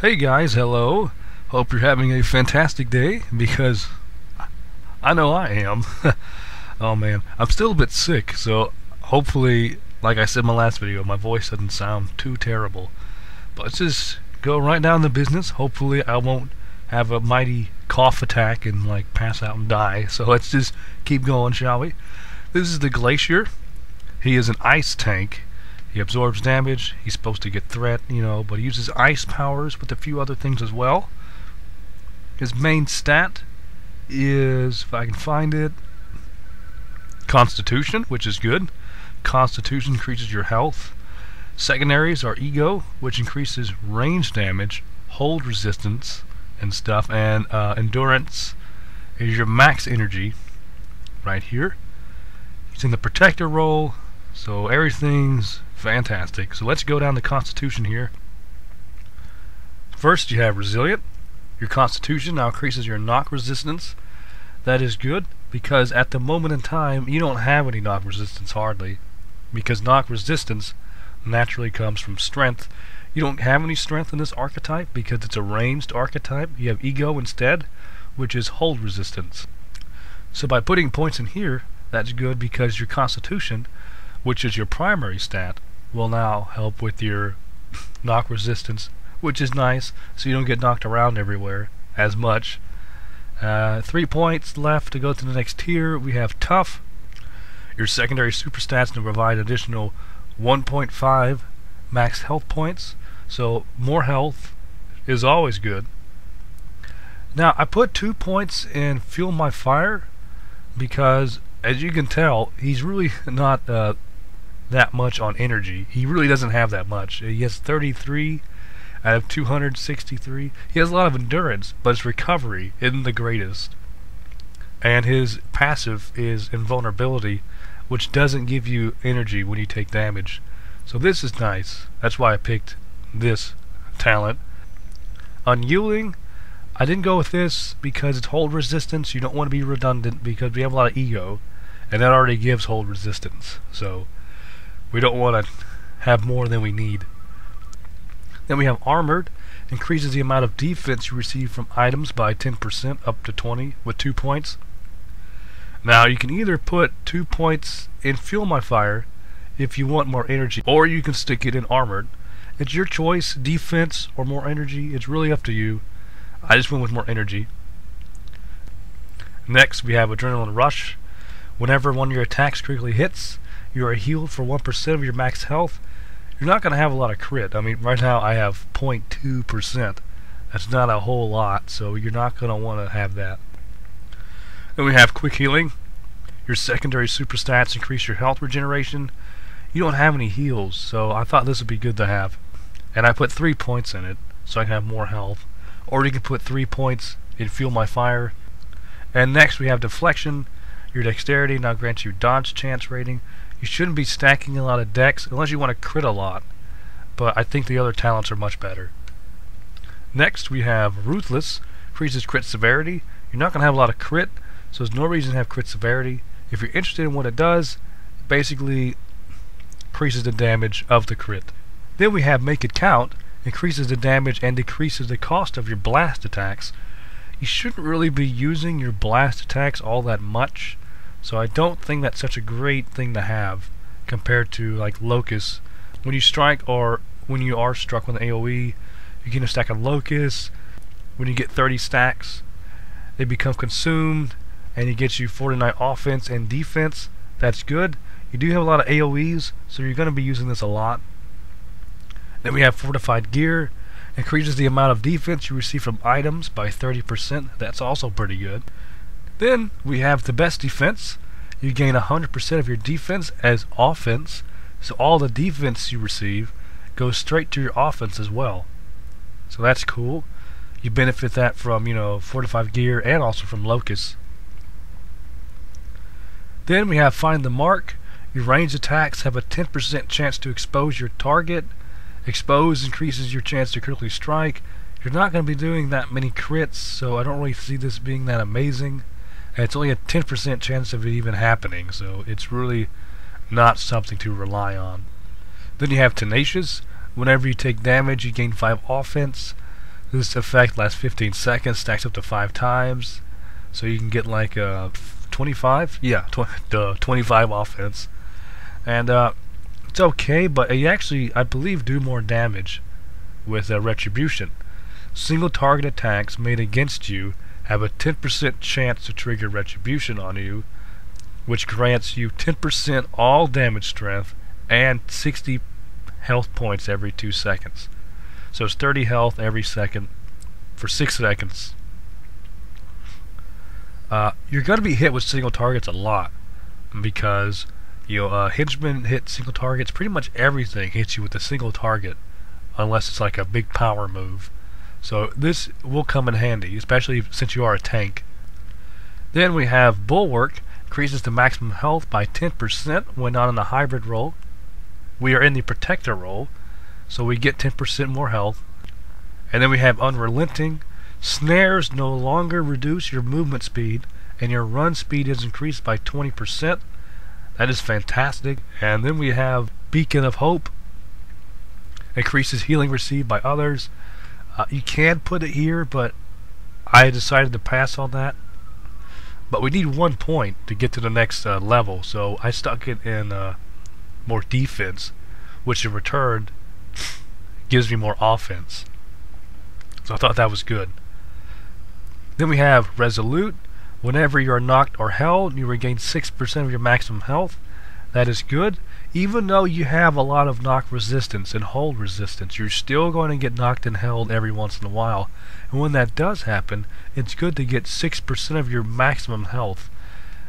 Hey guys, hello. Hope you're having a fantastic day, because I know I am. Oh man, I'm still a bit sick, so hopefully, like I said in my last video, my voice doesn't sound too terrible. But let's just go right down to business. Hopefully I won't have a mighty cough attack and like pass out and die. So let's just keep going, shall we? This is the Glacier. He is an ice tank. He absorbs damage. He's supposed to get threat, but he uses ice powers with a few other things as well. His main stat is, if I can find it, Constitution, which is good. Constitution increases your health. Secondaries are Ego, which increases range damage, hold resistance, and stuff. And Endurance is your max energy, right here. He's in the Protector role, so everything's fantastic. So let's go down to Constitution here. First, you have Resilient. Your Constitution now increases your knock resistance. That is good, because at the moment in time, you don't have any knock resistance hardly, because knock resistance naturally comes from strength. You don't have any strength in this archetype because it's a ranged archetype. You have Ego instead, which is hold resistance. So by putting points in here, that's good, because your Constitution, which is your primary stat, will now help with your knock resistance, which is nice, so you don't get knocked around everywhere as much. 3 points left to go to the next tier. We have Tough. Your secondary super stats will provide additional 1.5 max health points, so more health is always good. Now I put 2 points in Fuel My Fire because, as you can tell, he's really not that much on energy. He really doesn't have that much. He has 33 out of 263. He has a lot of endurance, but his recovery isn't the greatest. And his passive is Invulnerability, which doesn't give you energy when you take damage. So this is nice. That's why I picked this talent. Unyielding, I didn't go with this because it's hold resistance. You don't want to be redundant because we have a lot of Ego, and that already gives hold resistance. So we don't want to have more than we need. Then we have Armored. Increases the amount of defense you receive from items by 10% up to 20 with 2 points. Now you can either put 2 points in Fuel My Fire if you want more energy, or you can stick it in Armored. It's your choice, defense or more energy. It's really up to you. I just went with more energy. Next we have Adrenaline Rush. Whenever one of your attacks critically hits, you are healed for 1% of your max health. You're not going to have a lot of crit. I mean, right now I have 0.2%. That's not a whole lot, so you're not going to want to have that. Then we have Quick Healing. Your secondary super stats increase your health regeneration. You don't have any heals, so I thought this would be good to have. And I put 3 points in it, so I can have more health. Or you can put 3 points in Fuel My Fire. And next we have Deflection. Your dexterity now grants you dodge chance rating. You shouldn't be stacking a lot of dex unless you want to crit a lot, but I think the other talents are much better. Next we have Ruthless. Increases crit severity. You're not going to have a lot of crit, so there's no reason to have crit severity. If you're interested in what it does, it basically increases the damage of the crit. Then we have Make It Count. Increases the damage and decreases the cost of your blast attacks. You shouldn't really be using your blast attacks all that much, so I don't think that's such a great thing to have compared to like Locust. When you strike or when you are struck with an AoE, you get a stack of Locusts. When you get 30 stacks, they become consumed, and it gets you 49 offense and defense. That's good. You do have a lot of AoEs, so you're going to be using this a lot. Then we have Fortified Gear. Increases the amount of defense you receive from items by 30%. That's also pretty good. Then we have the Best Defense. You gain 100% of your defense as offense, so all the defense you receive goes straight to your offense as well. So that's cool. You benefit that from, Fortified Gear and also from Locust. Then we have Find the Mark. Your ranged attacks have a 10% chance to expose your target. Expose increases your chance to critically strike. You're not going to be doing that many crits, so I don't really see this being that amazing. And it's only a 10% chance of it even happening, so it's really not something to rely on. Then you have Tenacious. Whenever you take damage, you gain 5 offense. This effect lasts 15 seconds, stacks up to 5 times, so you can get like 25? Yeah, 25 offense. And it's okay, but you actually, I believe, do more damage with Retribution. Single target attacks made against you have a 10% chance to trigger Retribution on you, which grants you 10% all damage strength and 60 health points every 2 seconds. So it's 30 health every second for 6 seconds. You're going to be hit with single targets a lot because henchmen hit single targets. Pretty much everything hits you with a single target unless it's like a big power move. So this will come in handy, especially since you are a tank. Then we have Bulwark. Increases the maximum health by 10% when not in a hybrid role. We are in the Protector role, so we get 10% more health. And then we have Unrelenting. Snares no longer reduce your movement speed, and your run speed is increased by 20%. That is fantastic. And then we have Beacon of Hope. Increases healing received by others. You can put it here, but I decided to pass on that. But we need 1 point to get to the next level, so I stuck it in more defense, which in return gives me more offense. So I thought that was good. Then we have Resolute. Whenever you are knocked or held, you regain 6% of your maximum health. That is good. Even though you have a lot of knock resistance and hold resistance, you're still going to get knocked and held every once in a while. And when that does happen, it's good to get 6% of your maximum health.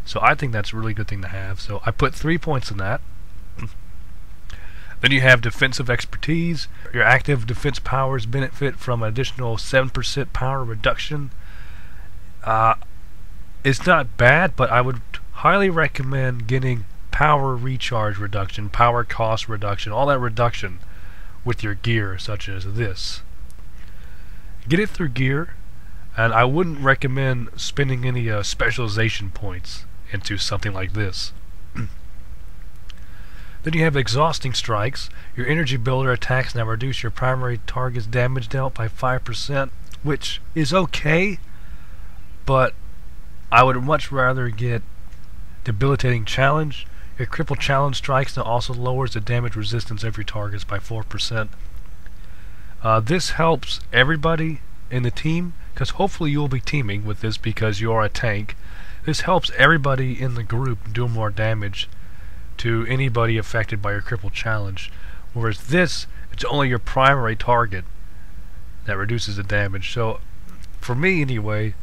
So I think that's a really good thing to have. So I put 3 points in that. Then you have Defensive Expertise. Your active defense powers benefit from an additional 7% power reduction. It's not bad, but I would highly recommend getting power recharge reduction, power cost reduction, all that reduction with your gear, such as this. Get it through gear, and I wouldn't recommend spending any specialization points into something like this. Then you have Exhausting Strikes. Your energy builder attacks now reduce your primary target's damage dealt by 5%, which is okay, but I would much rather get Debilitating Challenge. Your Cripple Challenge strikes now also lowers the damage resistance of your targets by 4%. This helps everybody in the team, because hopefully you'll be teaming with this because you are a tank. This helps everybody in the group do more damage to anybody affected by your Cripple Challenge. Whereas this, it's only your primary target that reduces the damage. So, for me anyway,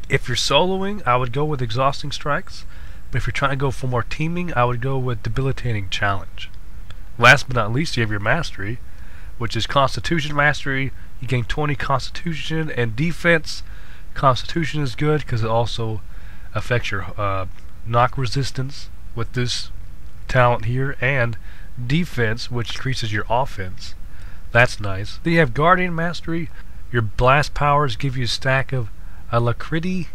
if you're soloing, I would go with Exhausting Strikes. But if you're trying to go for more teaming, I would go with Debilitating Challenge. Last but not least, you have your Mastery, which is Constitution Mastery. You gain 20 Constitution and Defense. Constitution is good because it also affects your knock resistance with this talent here, and Defense, which increases your offense. That's nice. Then you have Guardian Mastery. Your blast powers give you a stack of Alacrity.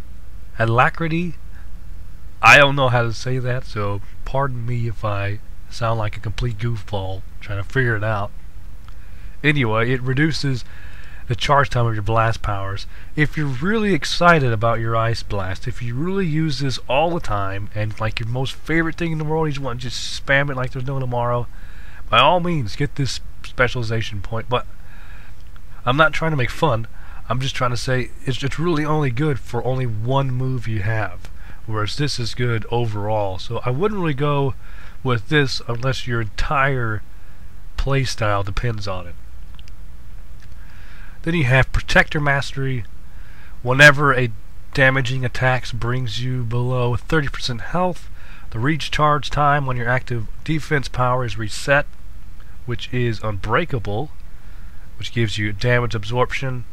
I don't know how to say that, so pardon me if I sound like a complete goofball trying to figure it out. Anyway, it reduces the charge time of your blast powers. If you're really excited about your Ice Blast, if you really use this all the time, and like your most favorite thing in the world, you just want to just spam it like there's no tomorrow, by all means, get this specialization point. But I'm not trying to make fun. I'm just trying to say it's really only good for only one move you have, whereas this is good overall. So I wouldn't really go with this unless your entire playstyle depends on it. Then you have Protector Mastery. Whenever a damaging attack brings you below 30% health, the recharge time on your active defense power is reset, which is Unbreakable, which gives you damage absorption.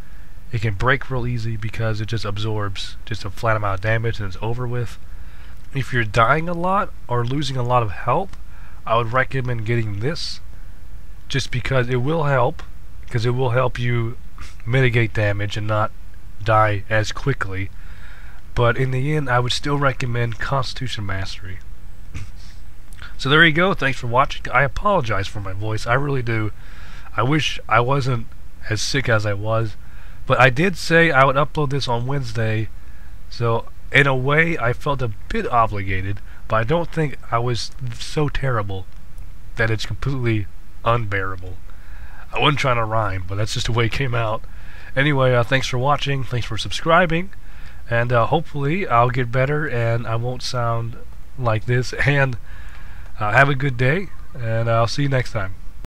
It can break real easy because it just absorbs just a flat amount of damage and it's over with. If you're dying a lot or losing a lot of health, I would recommend getting this, just because it will help, because it will help you mitigate damage and not die as quickly. But in the end, I would still recommend Constitution Mastery. So there you go. Thanks for watching. I apologize for my voice. I really do. I wish I wasn't as sick as I was. But I did say I would upload this on Wednesday, so in a way I felt a bit obligated, but I don't think I was so terrible that it's completely unbearable. I wasn't trying to rhyme, but that's just the way it came out. Anyway, thanks for watching, thanks for subscribing, and hopefully I'll get better and I won't sound like this. And have a good day, and I'll see you next time.